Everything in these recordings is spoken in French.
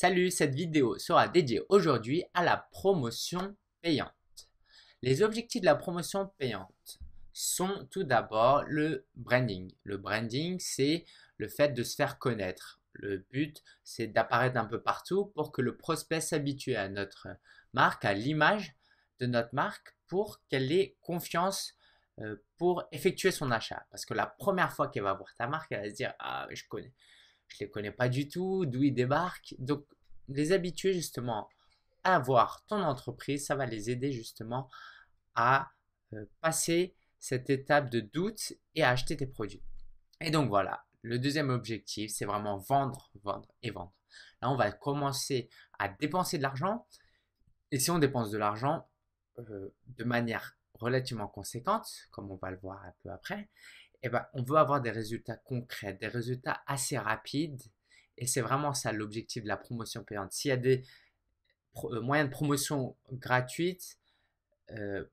Salut, cette vidéo sera dédiée aujourd'hui à la promotion payante. Les objectifs de la promotion payante sont tout d'abord le branding. Le branding, c'est le fait de se faire connaître. Le but, c'est d'apparaître un peu partout pour que le prospect s'habitue à notre marque, à l'image de notre marque pour qu'elle ait confiance pour effectuer son achat. Parce que la première fois qu'elle va voir ta marque, elle va se dire: «Ah, je les connais pas du tout, d'où ils débarquent.» Donc, les habituer justement à voir ton entreprise, ça va les aider justement à passer cette étape de doute et à acheter tes produits. Et donc voilà, le deuxième objectif, c'est vraiment vendre, vendre et vendre. Là, on va commencer à dépenser de l'argent. Et si on dépense de l'argent de manière relativement conséquente, comme on va le voir un peu après, eh ben, on veut avoir des résultats concrets, des résultats assez rapides. Et c'est vraiment ça l'objectif de la promotion payante. S'il y a des moyens de promotion gratuites,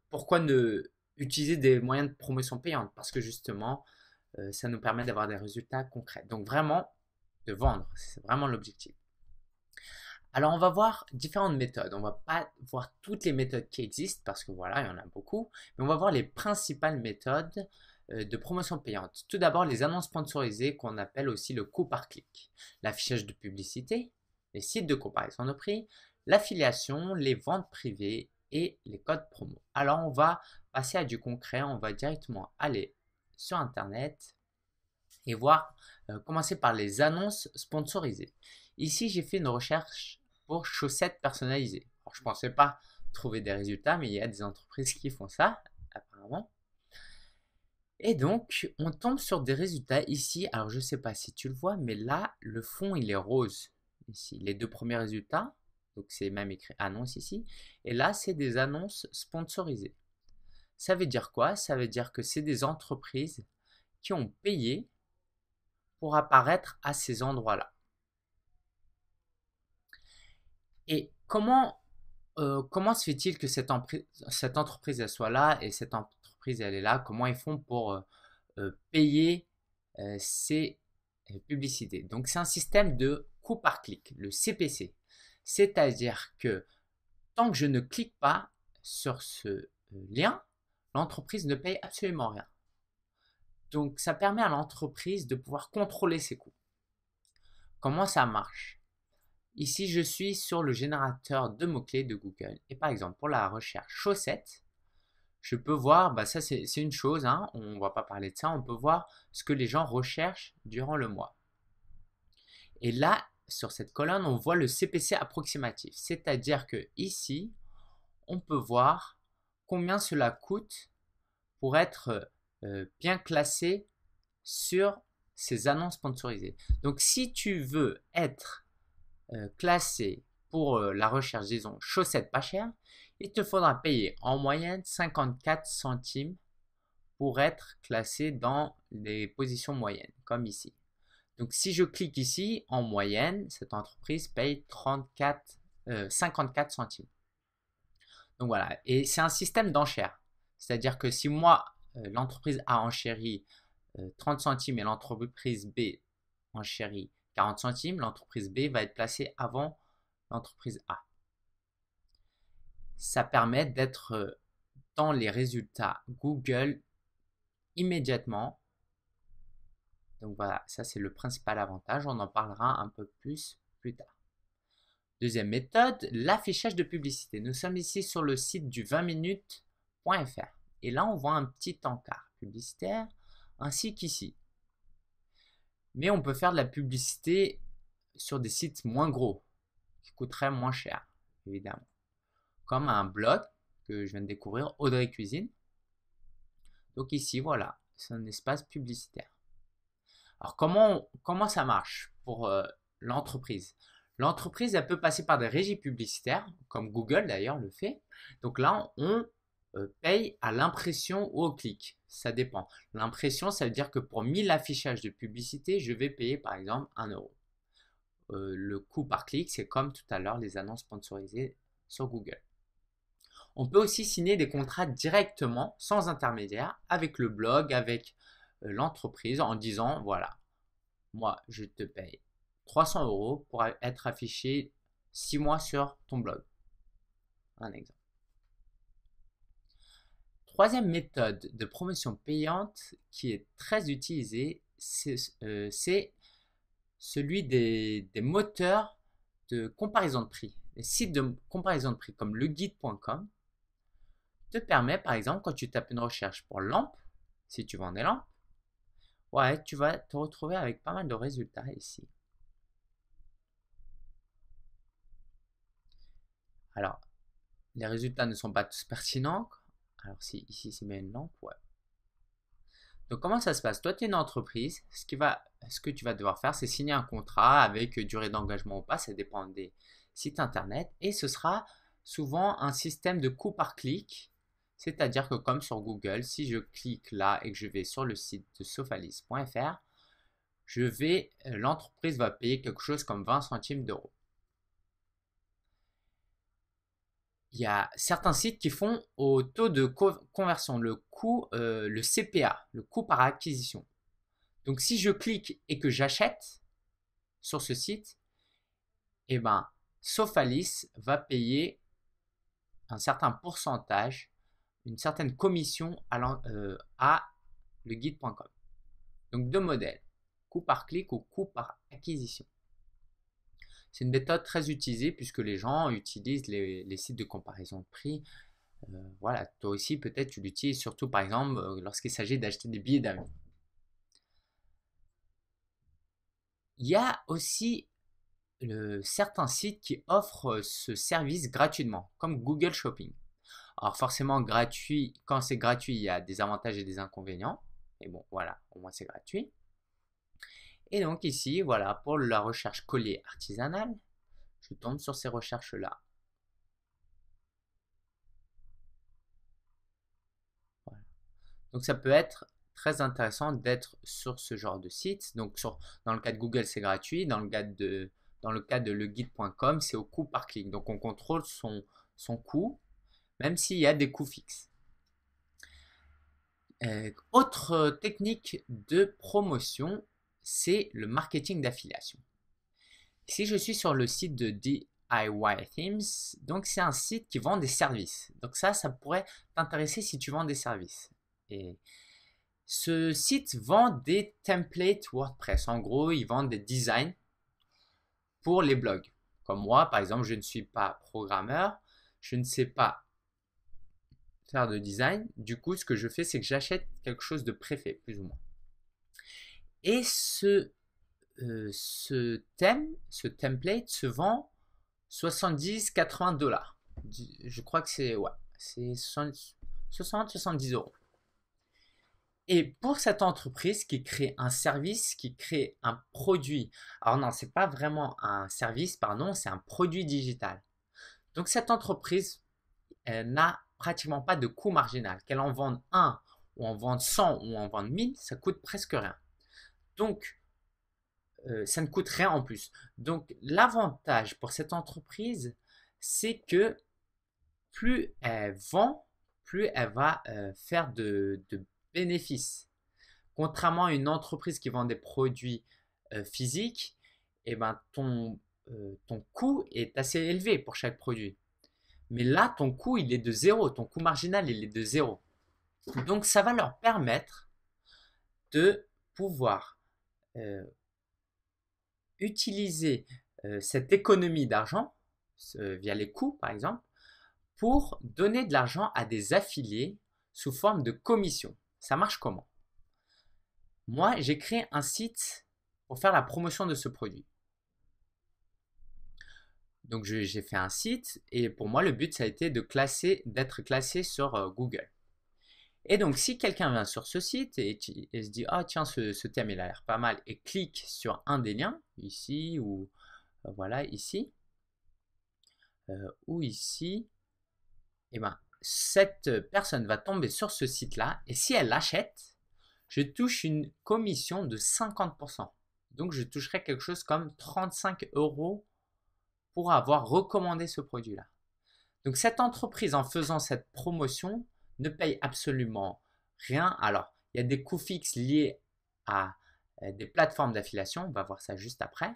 pourquoi ne utiliser des moyens de promotion payante? Parce que justement, ça nous permet d'avoir des résultats concrets. Donc vraiment, de vendre, c'est vraiment l'objectif. Alors, on va voir différentes méthodes. On va pas voir toutes les méthodes qui existent parce que voilà, il y en a beaucoup, mais on va voir les principales méthodes de promotion payante. Tout d'abord, les annonces sponsorisées qu'on appelle aussi le coût par clic, l'affichage de publicité, les sites de comparaison de prix, l'affiliation, les ventes privées et les codes promo. Alors, on va passer à du concret. On va directement aller sur Internet et voir, commencer par les annonces sponsorisées. Ici, j'ai fait une recherche pour chaussettes personnalisées. Alors, je ne pensais pas trouver des résultats, mais il y a des entreprises qui font ça, apparemment. Et donc, on tombe sur des résultats ici. Alors, je ne sais pas si tu le vois, mais là, le fond, il est rose. Ici, les deux premiers résultats. Donc, c'est même écrit annonce ici. Et là, c'est des annonces sponsorisées. Ça veut dire quoi? Ça veut dire que c'est des entreprises qui ont payé pour apparaître à ces endroits-là. Et comment se fait-il que cette entreprise elle soit là et cette entreprise elle est là? Comment ils font pour payer ces publicités? Donc c'est un système de coût par clic, le CPC. C'est-à-dire que tant que je ne clique pas sur ce lien, l'entreprise ne paye absolument rien. Donc ça permet à l'entreprise de pouvoir contrôler ses coûts. Comment ça marche? Ici, je suis sur le générateur de mots-clés de Google. Et par exemple, pour la recherche chaussettes, je peux voir, bah ça c'est une chose, hein, on ne va pas parler de ça, on peut voir ce que les gens recherchent durant le mois. Et là, sur cette colonne, on voit le CPC approximatif. C'est-à-dire que ici, on peut voir combien cela coûte pour être bien classé sur ces annonces sponsorisées. Donc si tu veux être classé pour la recherche, disons, chaussettes pas chères, il te faudra payer en moyenne 54 centimes pour être classé dans les positions moyennes, comme ici. Donc si je clique ici, en moyenne, cette entreprise paye 54 centimes. Donc voilà, et c'est un système d'enchères. C'est-à-dire que si moi, l'entreprise A enchérit 30 centimes et l'entreprise B enchérit 40 centimes, l'entreprise B va être placée avant l'entreprise A. Ça permet d'être dans les résultats Google immédiatement. Donc voilà, ça c'est le principal avantage. On en parlera un peu plus tard. Deuxième méthode, l'affichage de publicité. Nous sommes ici sur le site du 20minutes.fr. Et là, on voit un petit encart publicitaire, ainsi qu'ici. Mais on peut faire de la publicité sur des sites moins gros, qui coûteraient moins cher, évidemment. Comme un blog que je viens de découvrir, Audrey Cuisine. Donc ici, voilà, c'est un espace publicitaire. Alors comment ça marche pour l'entreprise? L'entreprise, elle peut passer par des régies publicitaires, comme Google d'ailleurs le fait. Donc là, on paye à l'impression ou au clic. Ça dépend. L'impression, ça veut dire que pour 1000 affichages de publicité, je vais payer par exemple 1 euro. Le coût par clic, c'est comme tout à l'heure les annonces sponsorisées sur Google. On peut aussi signer des contrats directement, sans intermédiaire, avec le blog, avec l'entreprise, en disant, voilà, moi je te paye 300 € pour être affiché 6 mois sur ton blog. Un exemple. Troisième méthode de promotion payante qui est très utilisée, c'est celui des moteurs de comparaison de prix. Les sites de comparaison de prix comme leguide.com te permet, par exemple, quand tu tapes une recherche pour lampe, si tu vends des lampes, ouais, tu vas te retrouver avec pas mal de résultats ici. Alors, les résultats ne sont pas tous pertinents. Alors, si ici c'est bien une lampe, ouais. Donc, comment ça se passe? Toi, tu es une entreprise. Ce que tu vas devoir faire, c'est signer un contrat avec durée d'engagement ou pas. Ça dépend des sites internet. Et ce sera souvent un système de coût par clic. C'est-à-dire que comme sur Google, si je clique là et que je vais sur le site de sofalis.fr, l'entreprise va payer quelque chose comme 20 centimes d'euros. Il y a certains sites qui font au taux de conversion, le CPA, le coût par acquisition. Donc si je clique et que j'achète sur ce site, eh ben, Sofalis va payer un certain pourcentage, une certaine commission à leguide.com. Donc deux modèles, coût par clic ou coût par acquisition. C'est une méthode très utilisée puisque les gens utilisent les sites de comparaison de prix. Voilà, toi aussi peut-être tu l'utilises surtout par exemple lorsqu'il s'agit d'acheter des billets d'avion. Il y a aussi certains sites qui offrent ce service gratuitement, comme Google Shopping. Alors forcément gratuit, quand c'est gratuit, il y a des avantages et des inconvénients. Mais bon, voilà, au moins c'est gratuit. Et donc ici, voilà, pour la recherche collier artisanal, je tombe sur ces recherches-là. Voilà. Donc ça peut être très intéressant d'être sur ce genre de site. Donc dans le cas de Google, c'est gratuit. Dans le cas de leguide.com, c'est au coût par clic. Donc on contrôle son coût, même s'il y a des coûts fixes. Autre technique de promotion, c'est le marketing d'affiliation. Ici, je suis sur le site de DIY Themes. Donc, c'est un site qui vend des services. Donc ça pourrait t'intéresser si tu vends des services. Et ce site vend des templates WordPress. En gros, ils vendent des designs pour les blogs. Comme moi, par exemple, je ne suis pas programmeur. Je ne sais pas faire de design. Du coup, ce que je fais, c'est que j'achète quelque chose de préfet, plus ou moins. Et ce template se vend 70-80 $. Je crois que c'est 60-70 €. Et pour cette entreprise qui crée un service, qui crée un produit, alors non, c'est pas vraiment un service, pardon, c'est un produit digital. Donc cette entreprise, elle n'a pratiquement pas de coût marginal. Qu'elle en vende 1 ou en vende 100 ou en vende 1000, ça coûte presque rien. Donc, ça ne coûte rien en plus. Donc, l'avantage pour cette entreprise, c'est que plus elle vend, plus elle va faire de bénéfices. Contrairement à une entreprise qui vend des produits physiques, eh ben, ton coût est assez élevé pour chaque produit. Mais là, ton coût, il est de zéro. Ton coût marginal, il est de zéro. Donc, ça va leur permettre de pouvoir utiliser cette économie d'argent via les coûts, par exemple, pour donner de l'argent à des affiliés sous forme de commission. Ça marche comment? Moi, j'ai créé un site pour faire la promotion de ce produit. Donc, j'ai fait un site et pour moi, le but, ça a été d'être classé sur Google. Et donc, si quelqu'un vient sur ce site et se dit « Ah, tiens, ce thème, il a l'air pas mal » et clique sur un des liens, ici ou voilà, ici, ou ici, et ben, cette personne va tomber sur ce site-là et si elle l'achète, je touche une commission de 50%. Donc, je toucherai quelque chose comme 35 € pour avoir recommandé ce produit-là. Donc, cette entreprise, en faisant cette promotion, ne paye absolument rien. Alors, il y a des coûts fixes liés à des plateformes d'affiliation. On va voir ça juste après.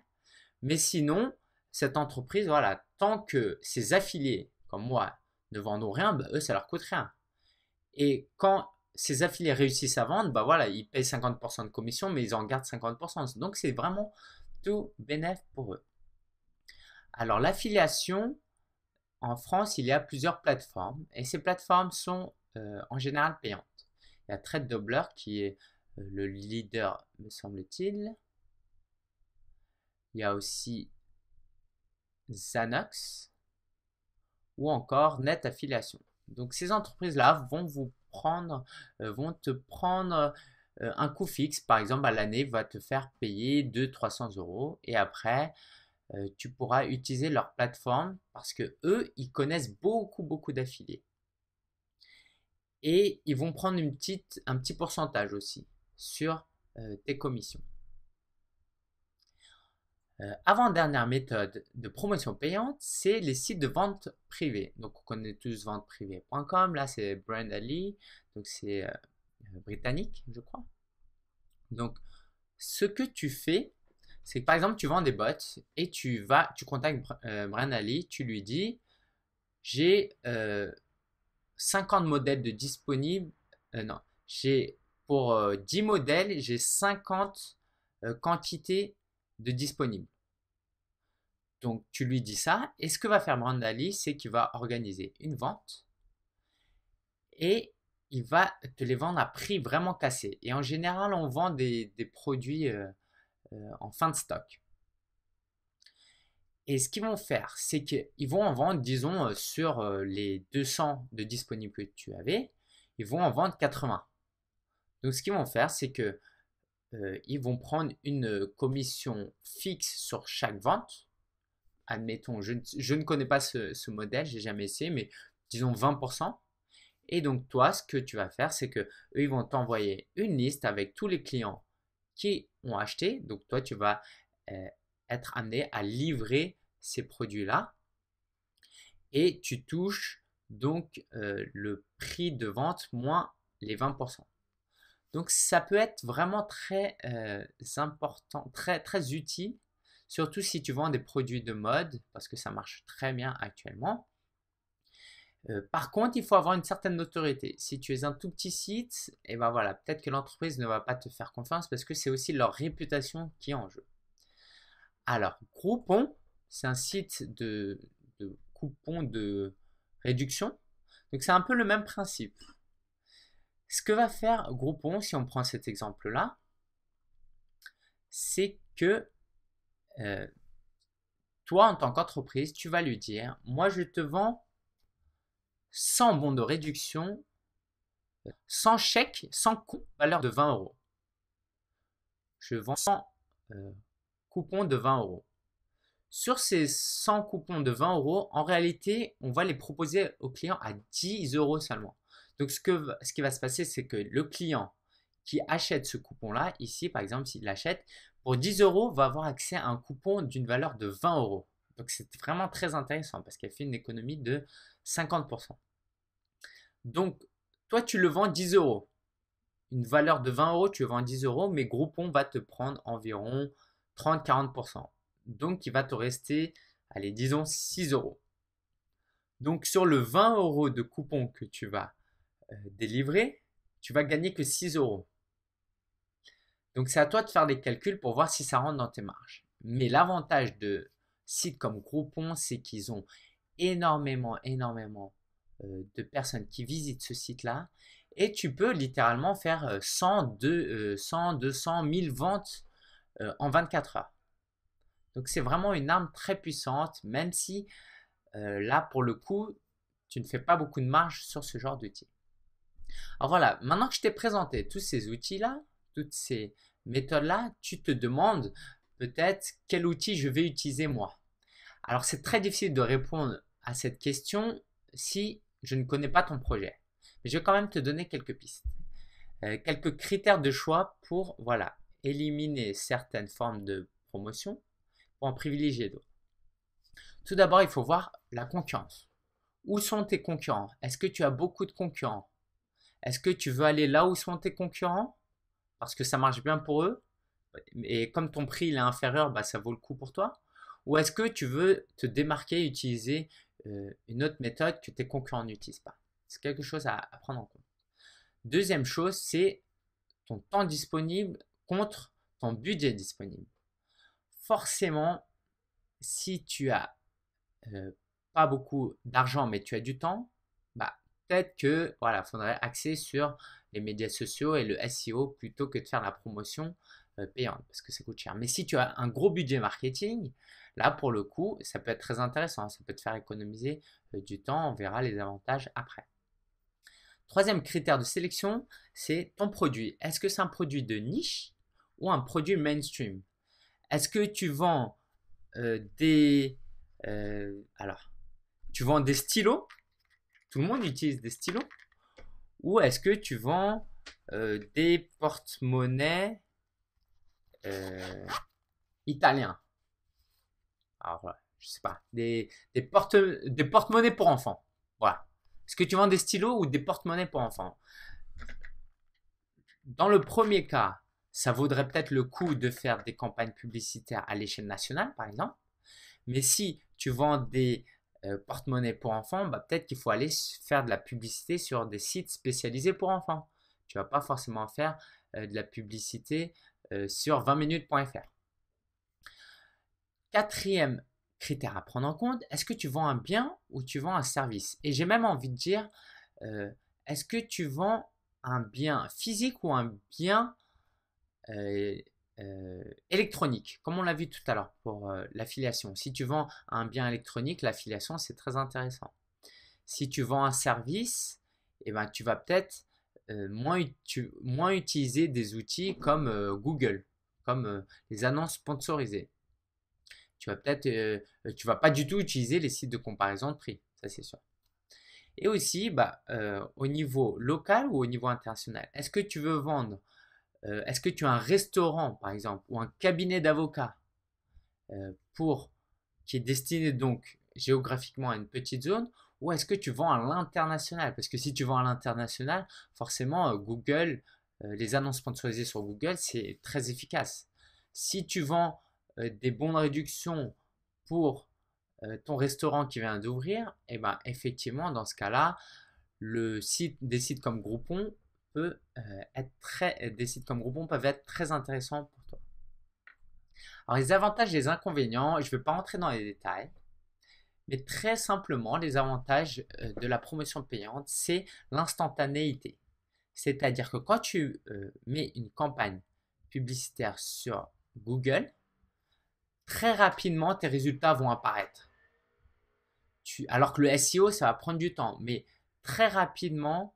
Mais sinon, cette entreprise, voilà, tant que ses affiliés, comme moi, ne vendent rien, bah, eux, ça leur coûte rien. Et quand ces affiliés réussissent à vendre, bah voilà, ils payent 50% de commission, mais ils en gardent 50%. Donc, c'est vraiment tout bénéf pour eux. Alors, l'affiliation, en France, il y a plusieurs plateformes et ces plateformes sont en général payantes. Il y a TradeDoubler qui est le leader, me semble-t-il. Il y a aussi Zanox ou encore Net Affiliation. Donc ces entreprises-là vont te prendre un coût fixe, par exemple à l'année, va te faire payer 200-300 euros et après tu pourras utiliser leur plateforme parce que eux, ils connaissent beaucoup d'affiliés. Et ils vont prendre un petit pourcentage aussi sur tes commissions. Avant-dernière méthode de promotion payante, c'est les sites de vente privée. Donc on connaît tous venteprivée.com, là c'est Brandly, donc c'est britannique je crois. Donc ce que tu fais, c'est que par exemple tu vends des bots et tu contactes Brandly, tu lui dis j'ai 50 modèles de disponibles, non, pour 10 modèles, j'ai 50 quantités de disponibles. Donc tu lui dis ça et ce que va faire Brandly, c'est qu'il va organiser une vente et il va te les vendre à prix vraiment cassé. Et en général, on vend des produits en fin de stock. Et ce qu'ils vont faire, c'est qu'ils vont en vendre, disons, sur les 200 de disponibles que tu avais, ils vont en vendre 80. Donc ce qu'ils vont faire, c'est que ils vont prendre une commission fixe sur chaque vente. Admettons, je ne connais pas ce modèle, j'ai jamais essayé, mais disons 20%. Et donc toi, ce que tu vas faire, c'est que eux, ils vont t'envoyer une liste avec tous les clients qui ont acheté. Donc toi, tu vas être amené à livrer ces produits-là et tu touches donc le prix de vente moins les 20%. Donc ça peut être vraiment très important, très utile, surtout si tu vends des produits de mode, parce que ça marche très bien actuellement. Par contre, il faut avoir une certaine notoriété. Si tu es un tout petit site, et ben voilà, peut-être que l'entreprise ne va pas te faire confiance parce que c'est aussi leur réputation qui est en jeu. Alors, Groupon, c'est un site de coupons de réduction. Donc c'est un peu le même principe. Ce que va faire Groupon, si on prend cet exemple-là, c'est que toi, en tant qu'entreprise, tu vas lui dire, moi je te vends 100 bons de réduction, sans chèque, sans coût, valeur de 20 euros. Je vends 100 coupons de 20 euros. Sur ces 100 coupons de 20 euros, en réalité, on va les proposer au client à 10 euros seulement. Donc, ce qui va se passer, c'est que le client qui achète ce coupon-là, ici, par exemple, s'il l'achète, pour 10 euros, va avoir accès à un coupon d'une valeur de 20 euros. Donc, c'est vraiment très intéressant parce qu'elle fait une économie de 50%. Donc, toi, tu le vends 10 euros. Une valeur de 20 euros, tu le vends 10 euros, mais Groupon va te prendre environ 30-40%. Donc, il va te rester, allez, disons 6 euros. Donc, sur le 20 euros de coupon que tu vas délivrer, tu vas gagner que 6 euros. Donc, c'est à toi de faire des calculs pour voir si ça rentre dans tes marges. Mais l'avantage de sites comme Groupon, c'est qu'ils ont énormément de personnes qui visitent ce site-là. Et tu peux littéralement faire 100, 200, 1000 ventes en 24 heures. Donc c'est vraiment une arme très puissante, même si là, pour le coup, tu ne fais pas beaucoup de marge sur ce genre d'outils. Alors voilà, maintenant que je t'ai présenté tous ces outils-là, toutes ces méthodes-là, tu te demandes peut-être quel outil je vais utiliser moi. Alors c'est très difficile de répondre à cette question si je ne connais pas ton projet. Mais je vais quand même te donner quelques pistes. Quelques critères de choix pour voilà, éliminer certaines formes de promotion pour en privilégier d'autres. Tout d'abord, il faut voir la concurrence. Où sont tes concurrents? Est-ce que tu as beaucoup de concurrents? Est-ce que tu veux aller là où sont tes concurrents? Parce que ça marche bien pour eux. Et comme ton prix est inférieur, bah, ça vaut le coup pour toi. ou est-ce que tu veux te démarquer et utiliser une autre méthode que tes concurrents n'utilisent pas? C'est quelque chose à prendre en compte. Deuxième chose, c'est ton temps disponible contre ton budget disponible. Forcément, si tu as pas beaucoup d'argent mais tu as du temps, bah, peut-être que voilà, faudrait axer sur les médias sociaux et le SEO plutôt que de faire la promotion payante parce que ça coûte cher. Mais si tu as un gros budget marketing, là pour le coup, ça peut être très intéressant. Ça peut te faire économiser du temps. On verra les avantages après. Troisième critère de sélection, c'est ton produit. Est-ce que c'est un produit de niche ou un produit mainstream? Est-ce que tu vends tu vends des stylos? Tout le monde utilise des stylos. Ou est-ce que tu vends des porte-monnaies italiens? Alors voilà, je sais pas, des porte-monnaies pour enfants. Voilà. Est-ce que tu vends des stylos ou des porte-monnaies pour enfants? Dans le premier cas, ça vaudrait peut-être le coup de faire des campagnes publicitaires à l'échelle nationale, par exemple. Mais si tu vends des porte-monnaies pour enfants, bah, peut-être qu'il faut aller faire de la publicité sur des sites spécialisés pour enfants. Tu ne vas pas forcément faire de la publicité sur 20minutes.fr. Quatrième critère à prendre en compte, est-ce que tu vends un bien ou tu vends un service? Et j'ai même envie de dire, est-ce que tu vends un bien physique ou un bien électronique, comme on l'a vu tout à l'heure pour l'affiliation. Si tu vends un bien électronique, l'affiliation, c'est très intéressant. Si tu vends un service, eh ben, tu vas peut-être moins utiliser des outils comme Google, comme les annonces sponsorisées. Tu vas pas du tout utiliser les sites de comparaison de prix, ça c'est sûr. Et aussi, au niveau local ou au niveau international, est-ce que tu veux vendre est-ce que tu as un restaurant, par exemple, ou un cabinet d'avocats qui est destiné donc géographiquement à une petite zone, ou est-ce que tu vends à l'international? Parce que si tu vends à l'international, forcément, Google, les annonces sponsorisées sur Google, c'est très efficace. Si tu vends des bons de réduction pour ton restaurant qui vient d'ouvrir, eh ben, effectivement, dans ce cas-là, des sites comme Groupon des sites comme Groupon peuvent être très intéressants pour toi. Alors les avantages et les inconvénients, je ne vais pas rentrer dans les détails, mais très simplement, les avantages de la promotion payante, c'est l'instantanéité. C'est-à-dire que quand tu mets une campagne publicitaire sur Google, très rapidement, tes résultats vont apparaître. Alors que le SEO, ça va prendre du temps, mais très rapidement,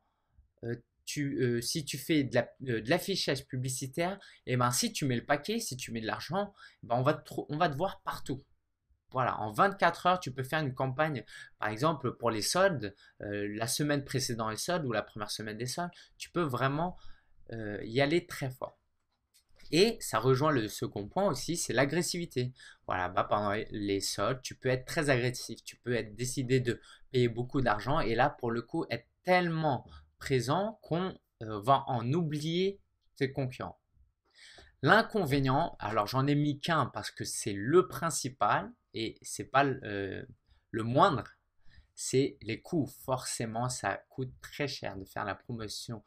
si tu fais de l'affichage publicitaire, et ben, si tu mets le paquet, si tu mets de l'argent, ben, on va te voir partout. Voilà, en 24 heures, tu peux faire une campagne, par exemple pour les soldes, la semaine précédant les soldes ou la première semaine des soldes, tu peux vraiment y aller très fort. Et ça rejoint le second point aussi, c'est l'agressivité. Voilà, pendant les soldes, tu peux être très agressif, tu peux être décidé de payer beaucoup d'argent et là, pour le coup, être tellement présent qu'on va en oublier tes concurrents. L'inconvénient, alors j'en ai mis qu'un parce que c'est le principal et c'est pas le moindre, c'est les coûts. Forcément, ça coûte très cher de faire la promotion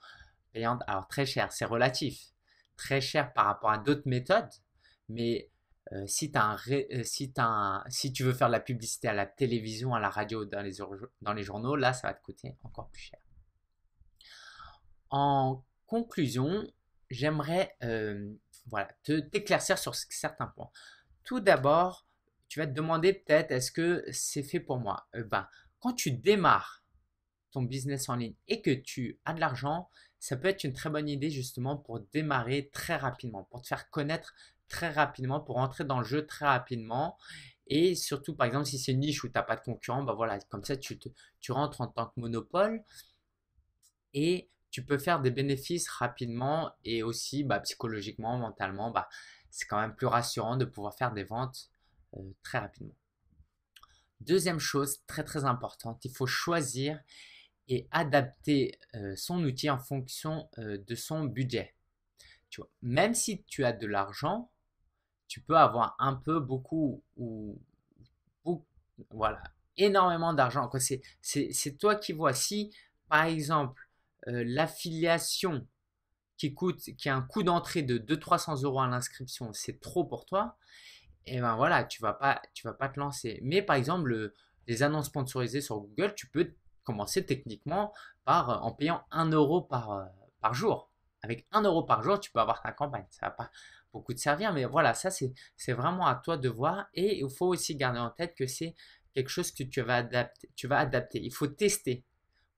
payante. Alors très cher, c'est relatif. Très cher par rapport à d'autres méthodes, mais si tu veux faire de la publicité à la télévision, à la radio, dans les journaux, là, ça va te coûter encore plus cher. En conclusion, j'aimerais t'éclaircir sur certains points. Tout d'abord, tu vas te demander peut-être, est-ce que c'est fait pour moi? Quand tu démarres ton business en ligne et que tu as de l'argent, ça peut être une très bonne idée justement pour démarrer très rapidement, pour te faire connaître très rapidement, pour entrer dans le jeu très rapidement. Et surtout, par exemple, si c'est une niche où tu n'as pas de concurrent, voilà, comme ça, tu rentres en tant que monopole et tu peux faire des bénéfices rapidement et aussi psychologiquement, mentalement, c'est quand même plus rassurant de pouvoir faire des ventes très rapidement. Deuxième chose très très importante, il faut choisir et adapter son outil en fonction de son budget. Tu vois, même si tu as de l'argent, tu peux avoir un peu, beaucoup ou Voilà, énormément d'argent. C'est toi qui vois. Si, par exemple, l'affiliation qui a un coût d'entrée de 200-300 € à l'inscription, c'est trop pour toi, et ben voilà, tu vas pas te lancer. Mais par exemple, les annonces sponsorisées sur Google, tu peux commencer techniquement en payant 1 € par jour. Avec 1 € par jour, tu peux avoir ta campagne. Ça va pas beaucoup te servir, mais voilà, ça c'est vraiment à toi de voir. Et il faut aussi garder en tête que c'est quelque chose que tu vas adapter. Tu vas adapter. Il faut tester.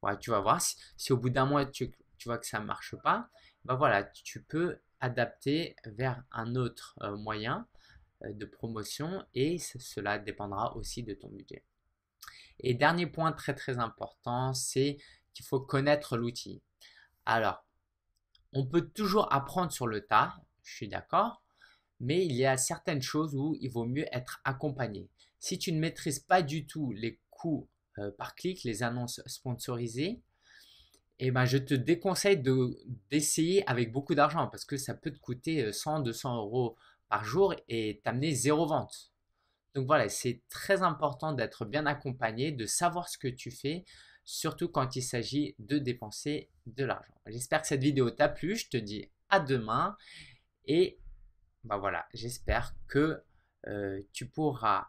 Ouais, tu vas voir si au bout d'un mois tu vois que ça ne marche pas, ben voilà, tu peux adapter vers un autre moyen de promotion et cela dépendra aussi de ton budget. Et dernier point très très important, c'est qu'il faut connaître l'outil. Alors, on peut toujours apprendre sur le tas, je suis d'accord, mais il y a certaines choses où il vaut mieux être accompagné. Si tu ne maîtrises pas du tout les coûts par clic, les annonces sponsorisées, eh ben, je te déconseille d'essayer avec beaucoup d'argent parce que ça peut te coûter 100-200 € par jour et t'amener zéro vente. Donc voilà, c'est très important d'être bien accompagné, de savoir ce que tu fais, surtout quand il s'agit de dépenser de l'argent. J'espère que cette vidéo t'a plu. Je te dis à demain et ben voilà, j'espère que tu pourras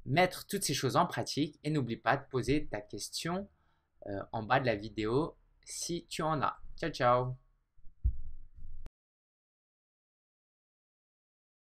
mettre toutes ces choses en pratique et n'oublie pas de poser ta question en bas de la vidéo si tu en as. Ciao, ciao!